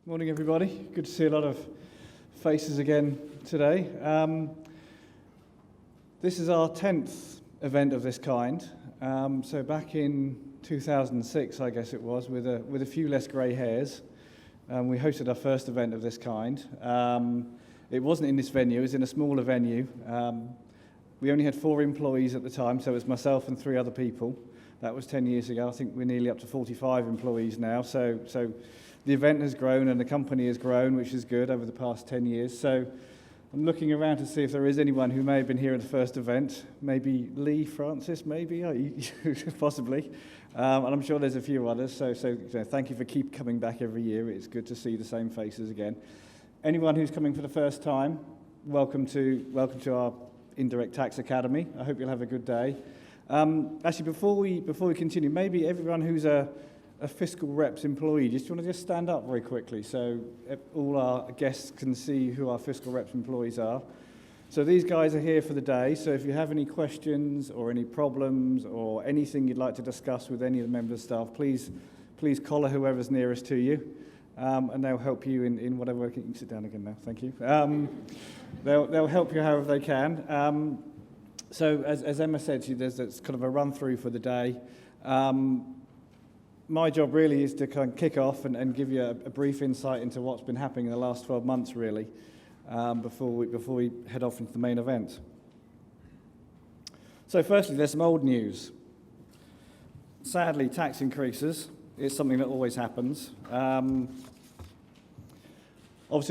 Morning, everybody. Good to see a lot of faces again today. This is our 10th event of this kind. So back in 2006, I guess it was, with a few less grey hairs, we hosted our first event of this kind. It wasn't in this venue, it was in a smaller venue. We only had 4 employees at the time, so it was myself and 3 other people. That was 10 years ago. I think we're nearly up to 45 employees now. So the event has grown and the company has grown, which is good, over the past 10 years. So I'm looking around to see if there is anyone who may have been here at the first event. Maybe Lee Francis, maybe, possibly. And I'm sure there's a few others. So thank you for keep coming back every year. It's good to see the same faces again. Anyone who's coming for the first time, welcome to our Indirect Tax Academy. I hope you'll have a good day. Actually, before we continue, maybe everyone who's a Fiscal Reps employee, do you want to just stand up very quickly so all our guests can see who our Fiscal Reps employees are? So these guys are here for the day, so if you have any questions or any problems or anything you'd like to discuss with any of the members of staff, please collar whoever's nearest to you, and they'll help you in whatever way. You can sit down again now, thank you. They'll help you however they can. So as Emma said to you, there's kind of a run-through for the day. My job really is to kind of kick off and give you a brief insight into what's been happening in the last 12 months, really, before we head off into the main event. So firstly, there's some old news. Sadly, tax increases is something that always happens. Obviously,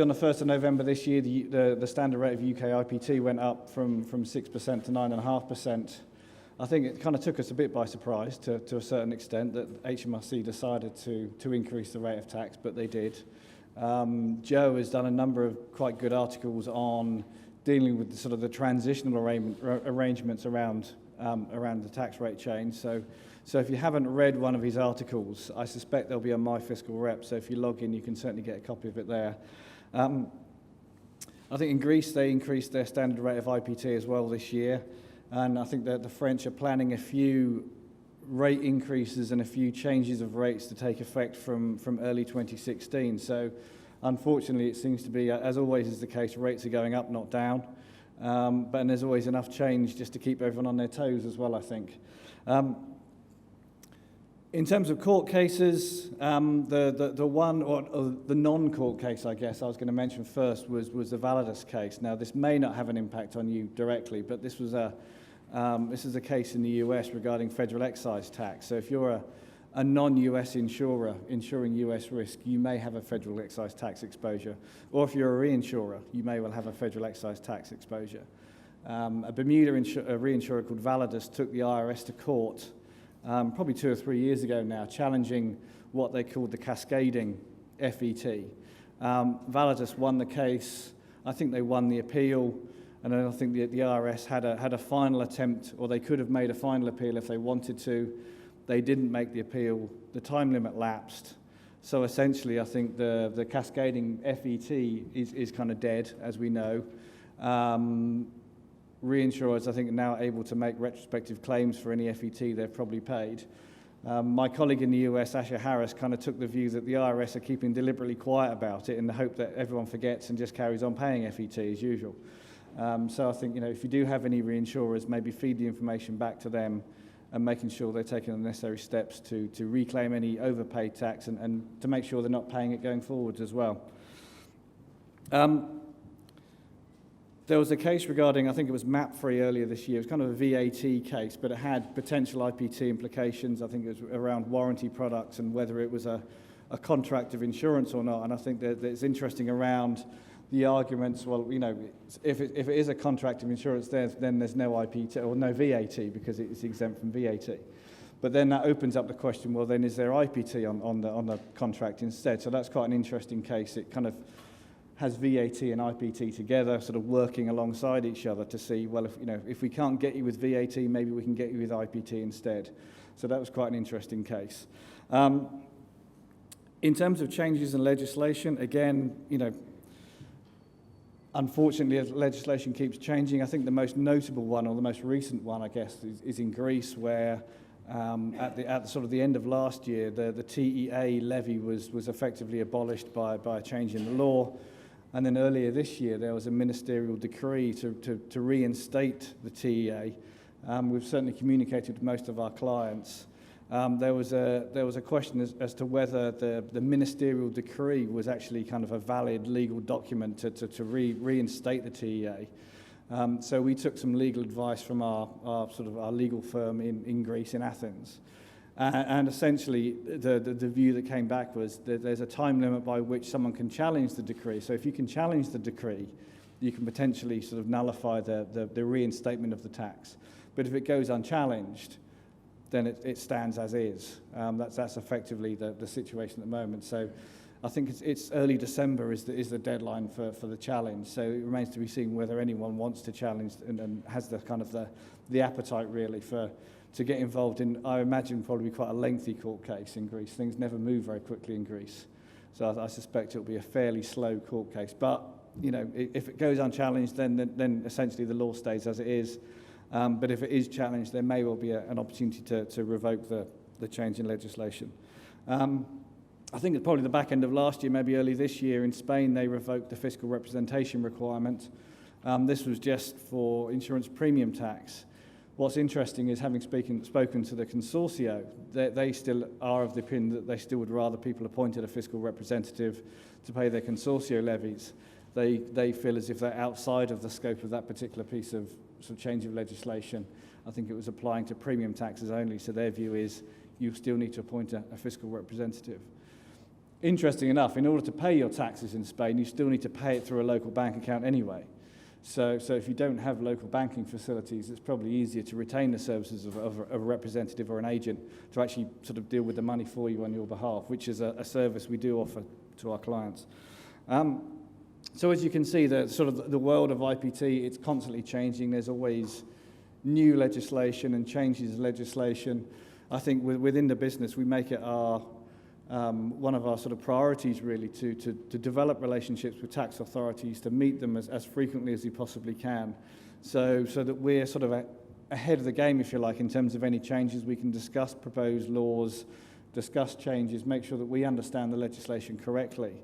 on the 1st of November this year, the standard rate of UK IPT went up from 6% to 9.5%. I think it kind of took us a bit by surprise to a certain extent that HMRC decided to increase the rate of tax, but they did. Joe has done a number of quite good articles on dealing with the transitional arrangements around the tax rate change. So if you haven't read one of his articles, I suspect they'll be on My Fiscal Rep, so if you log in, you can certainly get a copy of it there. I think in Greece, they increased their standard rate of IPT as well this year. And I think that the French are planning a few rate increases and a few changes of rates to take effect from early 2016. So unfortunately, it seems to be, as always is the case, rates are going up, not down. But there's always enough change just to keep everyone on their toes as well, I think. In terms of court cases, the one, or the non-court case, I guess, I was going to mention first was the Validus case. Now, this may not have an impact on you directly, but this is a case in the US regarding federal excise tax. So if you're a non-US insurer insuring US risk, you may have a federal excise tax exposure. Or if you're a reinsurer, you may well have a federal excise tax exposure. A Bermuda reinsurer called Validus took the IRS to court probably 2 or 3 years ago now, challenging what they called the cascading FET. Validus won the case. I think they won the appeal, and then I think the IRS had a final attempt, or they could have made a final appeal if they wanted to. They didn't make the appeal. The time limit lapsed. So essentially, I think the cascading FET is kind of dead, as we know. Reinsurers, I think, are now able to make retrospective claims for any FET they've probably paid. My colleague in the US, Asher Harris, kind of took the view that the IRS are keeping deliberately quiet about it in the hope that everyone forgets and just carries on paying FET as usual. So I think, if you do have any reinsurers, maybe feed the information back to them and making sure they're taking the necessary steps to reclaim any overpaid tax and to make sure they're not paying it going forwards as well. There was a case regarding, I think it was MAP-free earlier this year. It was kind of a VAT case, but it had potential IPT implications. I think it was around warranty products and whether it was a contract of insurance or not. And I think that it's interesting around the arguments, well, if it is a contract of insurance, then there's no IPT or no VAT because it's exempt from VAT. But then that opens up the question, well, then is there IPT on the contract instead? So that's quite an interesting case. It kind of has VAT and IPT together, sort of working alongside each other to see, well, if we can't get you with VAT, maybe we can get you with IPT instead. So that was quite an interesting case. In terms of changes in legislation, again, unfortunately, legislation keeps changing. I think the most notable one, or the most recent one, I guess, is in Greece, where At the sort of the end of last year, the TEA levy was effectively abolished by a change in the law. And then earlier this year, there was a ministerial decree to reinstate the TEA. We've certainly communicated with most of our clients. There was a question as to whether the ministerial decree was actually kind of a valid legal document to reinstate the TEA. So we took some legal advice from our legal firm in Greece, in Athens. And essentially, the view that came back was that there's a time limit by which someone can challenge the decree. So if you can challenge the decree, you can potentially sort of nullify the reinstatement of the tax. But if it goes unchallenged, then it stands as is. That's effectively the situation at the moment. So I think it's early December is the deadline for the challenge. So it remains to be seen whether anyone wants to challenge and has the kind of the appetite really to get involved in, I imagine, probably quite a lengthy court case in Greece. Things never move very quickly in Greece. So I suspect it'll be a fairly slow court case. But, you know, if it goes unchallenged, then essentially the law stays as it is. But if it is challenged, there may well be an opportunity to revoke the change in legislation. I think it's probably the back end of last year, maybe early this year, in Spain, they revoked the fiscal representation requirement. This was just for insurance premium tax. What's interesting is, having spoken to the consortio, they still are of the opinion that they still would rather people appointed a fiscal representative to pay their consortio levies. They feel as if they're outside of the scope of that particular piece of sort of change of legislation. I think it was applying to premium taxes only, so their view is you still need to appoint a fiscal representative. Interesting enough, in order to pay your taxes in Spain, you still need to pay it through a local bank account anyway. So if you don't have local banking facilities, it's probably easier to retain the services of a representative or an agent to actually sort of deal with the money for you on your behalf, which is a service we do offer to our clients. So as you can see, the world of IPT, it's constantly changing. There's always new legislation and changes in legislation. I think within the business, we make it one of our sort of priorities really to develop relationships with tax authorities, to meet them as frequently as we possibly can, so that we're sort of ahead of the game, if you like, in terms of any changes. We can discuss proposed laws, discuss changes, make sure that we understand the legislation correctly,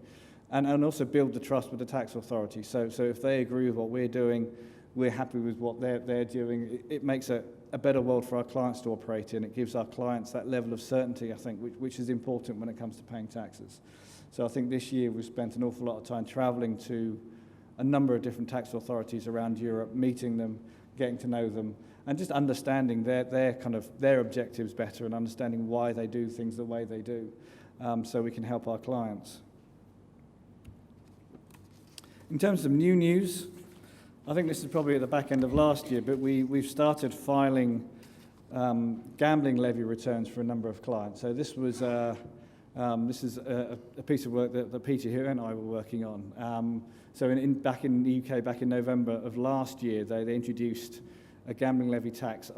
and also build the trust with the tax authority. So if they agree with what we're doing, we're happy with what they're doing. It makes a better world for our clients to operate in. It gives our clients that level of certainty, I think, which is important when it comes to paying taxes. So I think this year we've spent an awful lot of time travelling to a number of different tax authorities around Europe, meeting them, getting to know them, and just understanding their objectives better and understanding why they do things the way they do, so we can help our clients. In terms of new news, I think this is probably at the back end of last year, but we've started filing gambling levy returns for a number of clients. So this is a piece of work that Peter here and I were working on. So back in the UK, back in November of last year, they introduced a gambling levy tax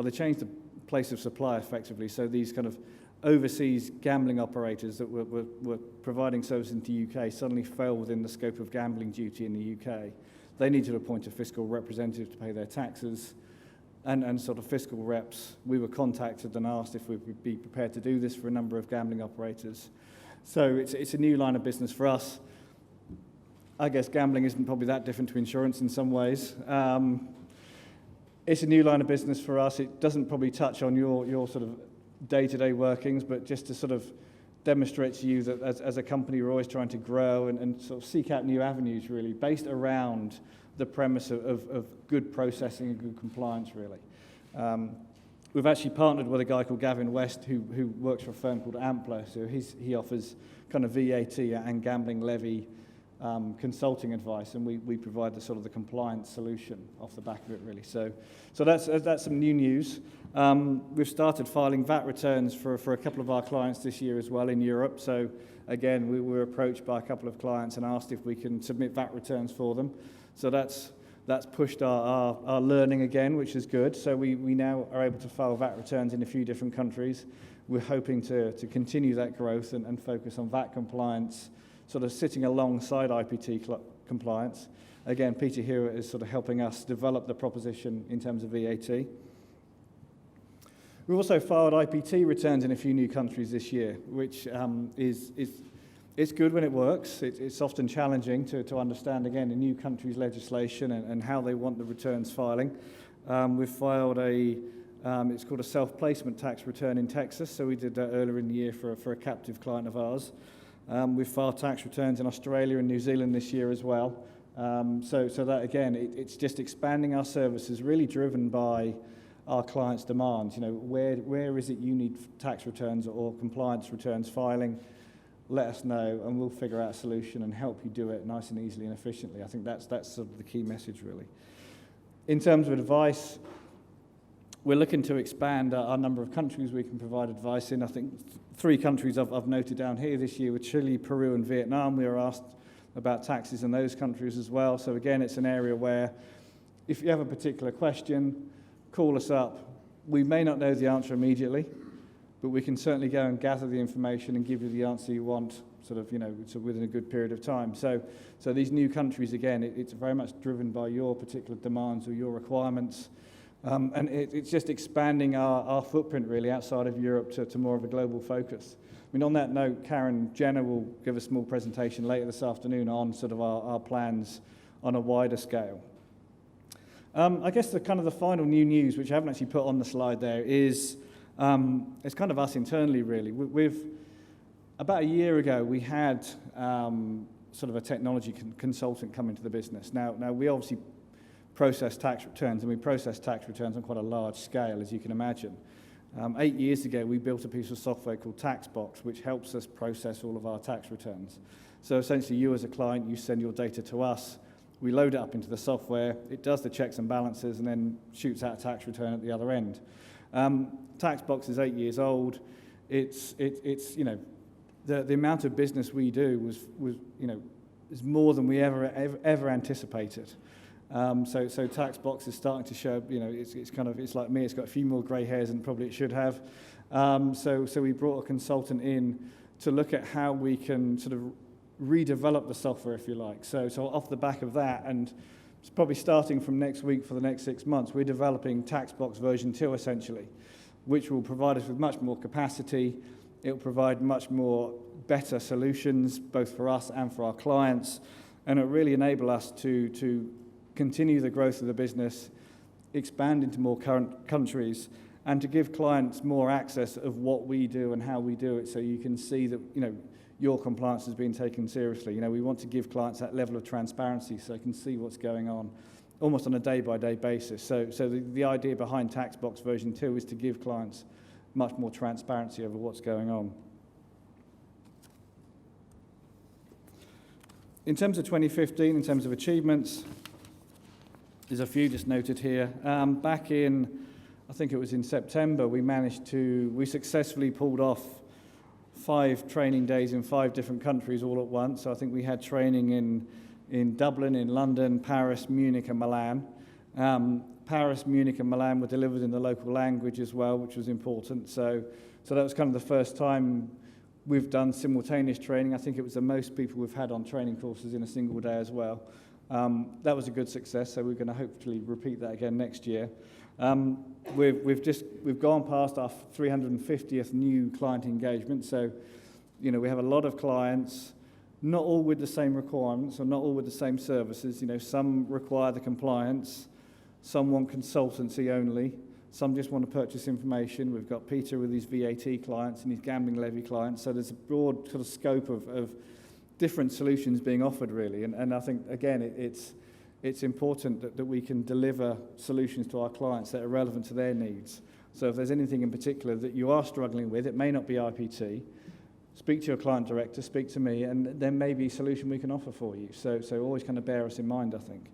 they changed the place of supply effectively. So these kind of overseas gambling operators that were providing services into the UK suddenly fell within the scope of gambling duty in the UK. They need to appoint a fiscal representative to pay their taxes, and sort of fiscal reps. We were contacted and asked if we would be prepared to do this for a number of gambling operators. So it's a new line of business for us. I guess gambling isn't probably that different to insurance in some ways. It's a new line of business for us. It doesn't probably touch on your sort of day-to-day workings, but just to sort of demonstrate to you that as a company, we're always trying to grow and sort of seek out new avenues, really, based around the premise of good processing and good compliance, really. We've actually partnered with a guy called Gavin West, who works for a firm called Ampler. So he offers kind of VAT and gambling levy consulting advice, and we provide the sort of the compliance solution off the back of it, really. So that's some new news. We've started filing VAT returns for a couple of our clients this year as well in Europe. So again, we were approached by a couple of clients and asked if we can submit VAT returns for them. So that's pushed our learning again, which is good. So we now are able to file VAT returns in a few different countries. We're hoping to continue that growth and focus on VAT compliance, sort of sitting alongside IPT compliance. Again, Peter Hewitt is sort of helping us develop the proposition in terms of VAT. We've also filed IPT returns in a few new countries this year, which it's good when it works. It's often challenging to understand, again, a new country's legislation and how they want the returns filing. We've filed it's called a self-placement tax return in Texas, so we did that earlier in the year for a captive client of ours. We've filed tax returns in Australia and New Zealand this year as well. So that, again, it's just expanding our services, really driven by our clients' demands. You know, where is it you need tax returns or compliance returns filing? Let us know, and we'll figure out a solution and help you do it nice and easily and efficiently. I think that's sort of the key message, really. In terms of advice, we're looking to expand our number of countries we can provide advice in. I think 3 countries I've noted down here this year were Chile, Peru, and Vietnam. We were asked about taxes in those countries as well. So again, it's an area where if you have a particular question, call us up. We may not know the answer immediately, but we can certainly go and gather the information and give you the answer you want, sort of, within a good period of time. So these new countries, again, it's very much driven by your particular demands or your requirements. And it's just expanding our footprint, really, outside of Europe to more of a global focus. I mean, on that note, Karen Jenner will give a small presentation later this afternoon on sort of our plans on a wider scale. I guess the final new news, which I haven't actually put on the slide there, is it's kind of us internally, really. About a year ago, we had sort of a technology consultant come into the business. Now we obviously process tax returns, and we process tax returns on quite a large scale, as you can imagine. 8 years ago, we built a piece of software called TaxBox, which helps us process all of our tax returns. So essentially, you as a client, you send your data to us, we load it up into the software, it does the checks and balances, and then shoots out a tax return at the other end. TaxBox is 8 years old. It's the amount of business we do is more than we ever anticipated. So TaxBox is starting to show, it's like me, it's got a few more grey hairs than probably it should have. So we brought a consultant in to look at how we can sort of redevelop the software, if you like. So off the back of that, and it's probably starting from next week for the next 6 months, we're developing TaxBox version 2, essentially, which will provide us with much more capacity. It will provide much more better solutions, both for us and for our clients, and it will really enable us to continue the growth of the business, expand into more current countries, and to give clients more access of what we do and how we do it, so you can see that your compliance is being taken seriously. We want to give clients that level of transparency so they can see what's going on almost on a day-by-day basis. So the idea behind TaxBox version 2 is to give clients much more transparency over what's going on. In terms of 2015, in terms of achievements, there's a few just noted here. Back in, I think it was in September, we successfully pulled off 5 training days in 5 different countries all at once. So I think we had training in Dublin, in London, Paris, Munich, and Milan. Paris, Munich, and Milan were delivered in the local language as well, which was important. So that was kind of the first time we've done simultaneous training. I think it was the most people we've had on training courses in a single day as well. That was a good success, so we're going to hopefully repeat that again next year. We've gone past our 350th new client engagement, so we have a lot of clients, not all with the same requirements or not all with the same services. Some require the compliance, some want consultancy only, some just want to purchase information. We've got Peter with his VAT clients and his gambling levy clients, so there's a broad sort of scope of different solutions being offered, really, and I think, again, it's important that we can deliver solutions to our clients that are relevant to their needs. So if there's anything in particular that you are struggling with, it may not be IPT, speak to your client director, speak to me, and there may be a solution we can offer for you. So always kind of bear us in mind, I think.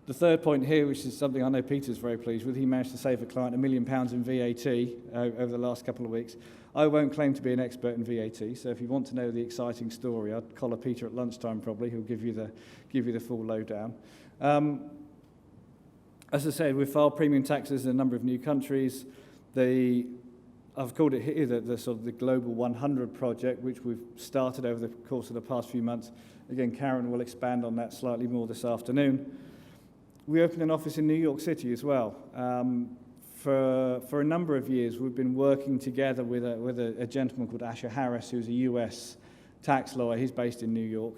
The third point here, which is something I know Peter's very pleased with, he managed to save a client £1 million in VAT over the last couple of weeks. I won't claim to be an expert in VAT, so if you want to know the exciting story, I'd collar Peter at lunchtime probably. He'll give you the full lowdown. As I said, we've filed premium taxes in a number of new countries. I've called it here the sort of the Global 100 project, which we've started over the course of the past few months. Again, Karen will expand on that slightly more this afternoon. We opened an office in New York City as well. for a number of years, we've been working together with a gentleman called Asher Harris, who's a US tax lawyer. He's based in New York.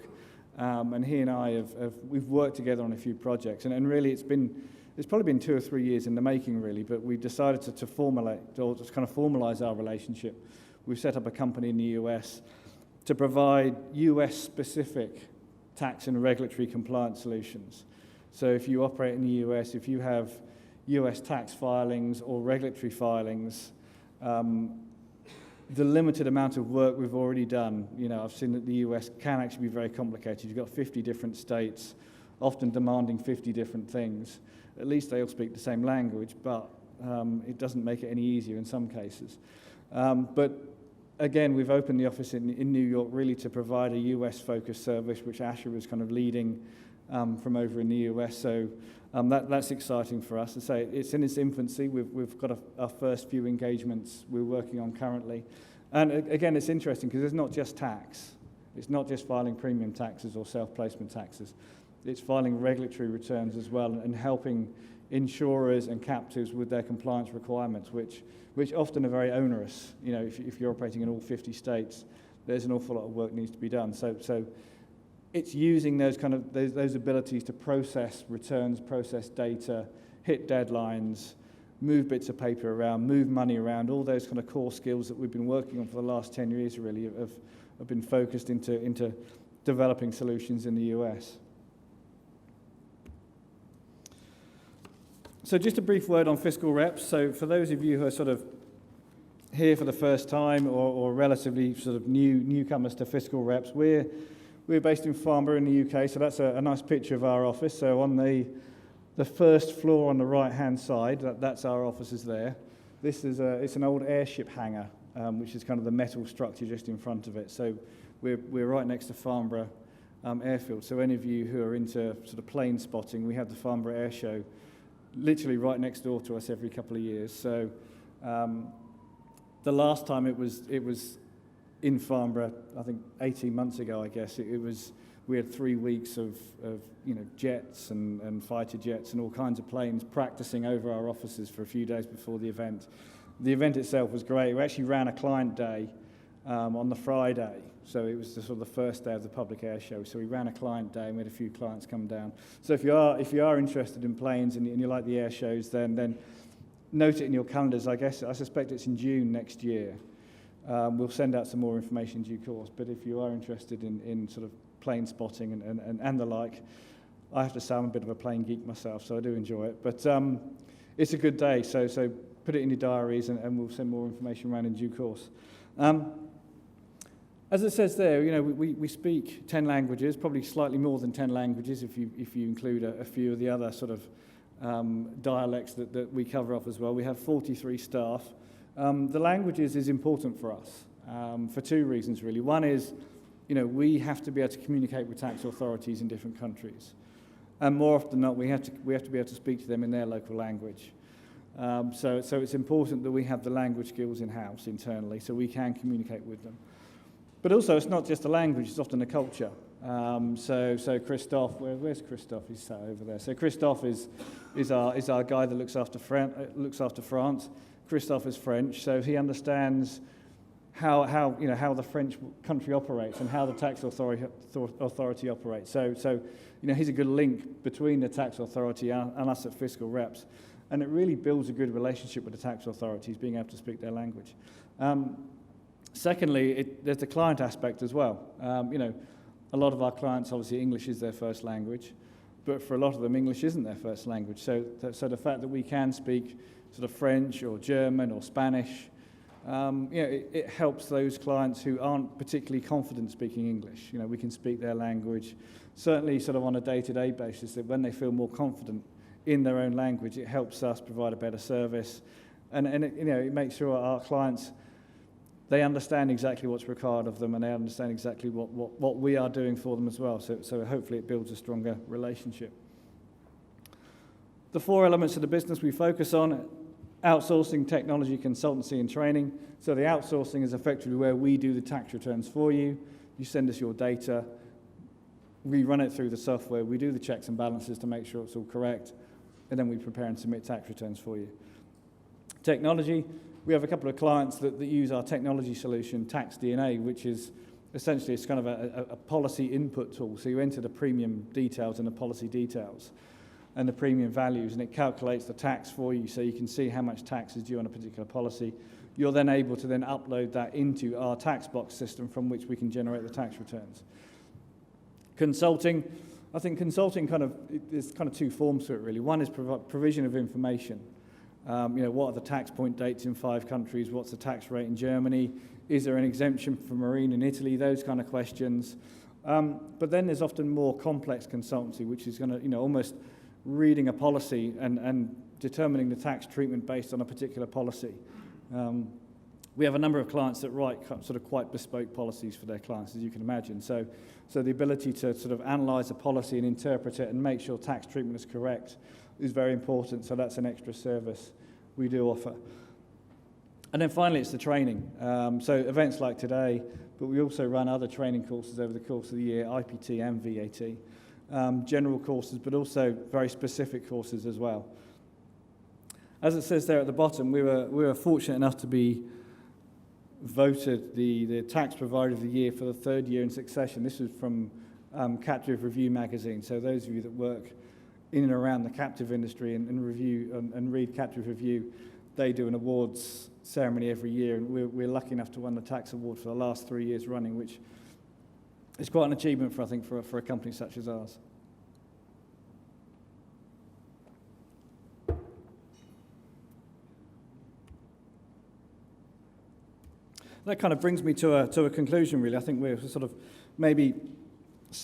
And he and I we've worked together on a few projects. And really, it's probably been 2 or 3 years in the making, really, but we decided to formulate, or just kind of formalize our relationship. We've set up a company in the US to provide US-specific tax and regulatory compliance solutions. So if you operate in the US, if you have US tax filings or regulatory filings, the limited amount of work we've already done, I've seen that the US can actually be very complicated. You've got 50 different states, often demanding 50 different things. At least they all speak the same language, but it doesn't make it any easier in some cases. But again, we've opened the office in New York really to provide a US-focused service, which Asher was kind of leading from over in the US. So that's exciting for us. To say it's in its infancy. We've got our first few engagements we're working on currently. And again, it's interesting because it's not just tax. It's not just filing premium taxes or self-placement taxes. It's filing regulatory returns as well and helping insurers and captives with their compliance requirements, which often are very onerous. If you're operating in all 50 states, there's an awful lot of work needs to be done. So it's using those abilities to process returns, process data, hit deadlines, move bits of paper around, move money around, all those kind of core skills that we've been working on for the last 10 years really have been focused into developing solutions in the US. So just a brief word on Fiscal Reps. So for those of you who are sort of here for the first time or relatively sort of newcomers to Fiscal Reps, we're based in Farnborough in the UK, so that's a nice picture of our office. So on the first floor on the right-hand side, that's our offices there. This is it's an old airship hangar, which is kind of the metal structure just in front of it. So we're right next to Farnborough Airfield. So any of you who are into sort of plane spotting, we have the Farnborough Air Show literally right next door to us every couple of years. So the last time it was in Farnborough, I think 18 months ago, I guess, we had 3 weeks of jets and fighter jets and all kinds of planes practicing over our offices for a few days before the event. The event itself was great. We actually ran a client day on the Friday, so it was the sort of the first day of the public air show. So we ran a client day and we had a few clients come down. So if you are interested in planes and you like the air shows, then note it in your calendars. I suspect it's in June next year. We'll send out some more information in due course. But if you are interested in sort of plane spotting and the like, I have to say I'm a bit of a plane geek myself, so I do enjoy it. But it's a good day, so put it in your diaries and we'll send more information around in due course. As it says there, we speak 10 languages, probably slightly more than 10 languages if you include a few of the other sort of dialects that we cover off as well. We have 43 staff. The languages is important for us for two reasons, really. One is, we have to be able to communicate with tax authorities in different countries. And more often than not, we have to be able to speak to them in their local language. So it's important that we have the language skills in-house internally so we can communicate with them. But also, it's not just a language, it's often a culture. So Christophe, where's Christophe? He's sat over there. So Christophe is our guy that looks after France. Christophe is French, so he understands how the French country operates and how the tax authority operates. So he's a good link between the tax authority and us at Fiscal Reps, and it really builds a good relationship with the tax authorities, being able to speak their language. Secondly, there's the client aspect as well. A lot of our clients, obviously, English is their first language, but for a lot of them, English isn't their first language. So the fact that we can speak sort of French or German or Spanish, it helps those clients who aren't particularly confident speaking English. We can speak their language, certainly sort of on a day-to-day basis, that when they feel more confident in their own language, it helps us provide a better service. And it makes sure our clients, they understand exactly what's required of them and they understand exactly what we are doing for them as well. So hopefully it builds a stronger relationship. The 4 elements of the business we focus on: outsourcing, technology, consultancy, and training. So the outsourcing is effectively where we do the tax returns for you. You send us your data, we run it through the software, we do the checks and balances to make sure it's all correct, and then we prepare and submit tax returns for you. Technology, we have a couple of clients that use our technology solution, Tax DNA, which is essentially it's kind of a policy input tool. So you enter the premium details and the policy details and the premium values, and it calculates the tax for you so you can see how much tax is due on a particular policy. You're then able to then upload that into our tax box system from which we can generate the tax returns. Consulting, I think consulting there's kind of two forms to it really. One is provision of information. What are the tax point dates in 5 countries? What's the tax rate in Germany? Is there an exemption for marine in Italy? Those kind of questions. But then there's often more complex consultancy, which is going to, almost reading a policy and determining the tax treatment based on a particular policy. We have a number of clients that write sort of quite bespoke policies for their clients, as you can imagine. So the ability to sort of analyse a policy and interpret it and make sure tax treatment is correct is very important. So that's an extra service we do offer. And then finally, it's the training. So events like today, but we also run other training courses over the course of the year, IPT and VAT. General courses, but also very specific courses as well. As it says there at the bottom, we were fortunate enough to be voted the tax provider of the year for the 3rd year in succession. This was from Captive Review magazine. So those of you that work in and around the captive industry and review and read Captive Review, they do an awards ceremony every year, and we're lucky enough to win the tax award for the last 3 years running, which is quite an achievement for a company such as ours. That kind of brings me to a conclusion, really. I think we're sort of maybe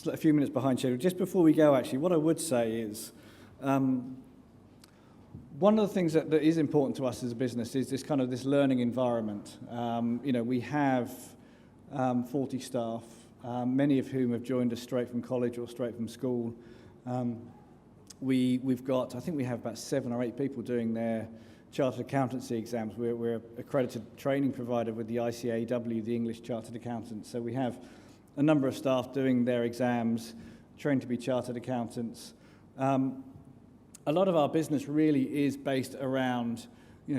a few minutes behind schedule. Just before we go, actually, what I would say is one of the things that is important to us as a business is this learning environment. We have 40 staff, many of whom have joined us straight from college or straight from school. We've got, I think we have about 7 or 8 people doing their chartered accountancy exams. We're an accredited training provider with the ICAW, the English Chartered Accountants. So we have a number of staff doing their exams, trained to be chartered accountants. A lot of our business really is based around,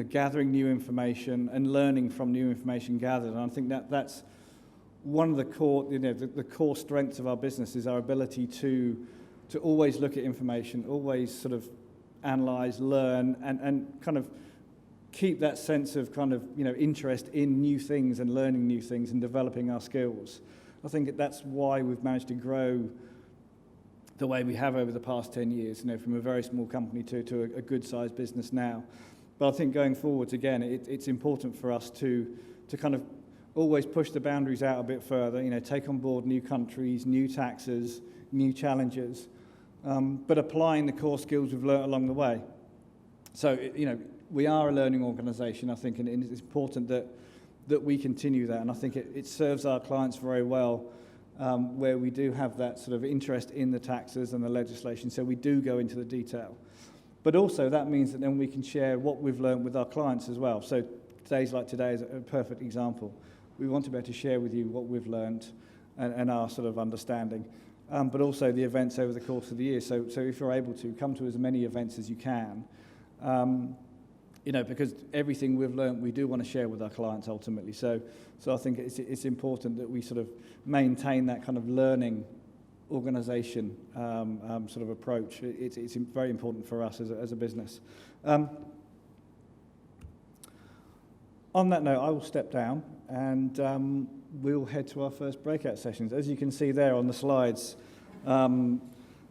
gathering new information and learning from new information gathered. And I think that's one of the core, the core strengths of our business is our ability to always look at information, always sort of analyze, learn, and kind of keep that sense of interest in new things and learning new things and developing our skills. I think that's why we've managed to grow the way we have over the past 10 years, from a very small company to a good-sized business now. But I think going forwards, again, it's important for us to kind of always push the boundaries out a bit further, take on board new countries, new taxes, new challenges, but applying the core skills we've learnt along the way. So, we are a learning organisation, I think, and it's important that we continue that, and I think it serves our clients very well, where we do have that sort of interest in the taxes and the legislation, so we do go into the detail. But also that means that then we can share what we've learned with our clients as well. So days like today is a perfect example. We want to be able to share with you what we've learned and our sort of understanding, but also the events over the course of the year. So if you're able to, come to as many events as you can, because everything we've learned we do want to share with our clients ultimately. So I think it's important that we sort of maintain that kind of learning organisation sort of approach. It's very important for us as a business. On that note, I will step down and we'll head to our first breakout sessions. As you can see there on the slides,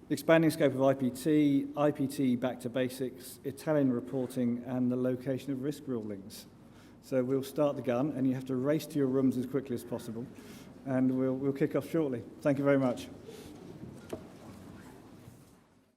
expanding scope of IPT back to basics, Italian reporting, and the location of risk rulings. So we'll start the gun, and you have to race to your rooms as quickly as possible, and we'll kick off shortly. Thank you very much.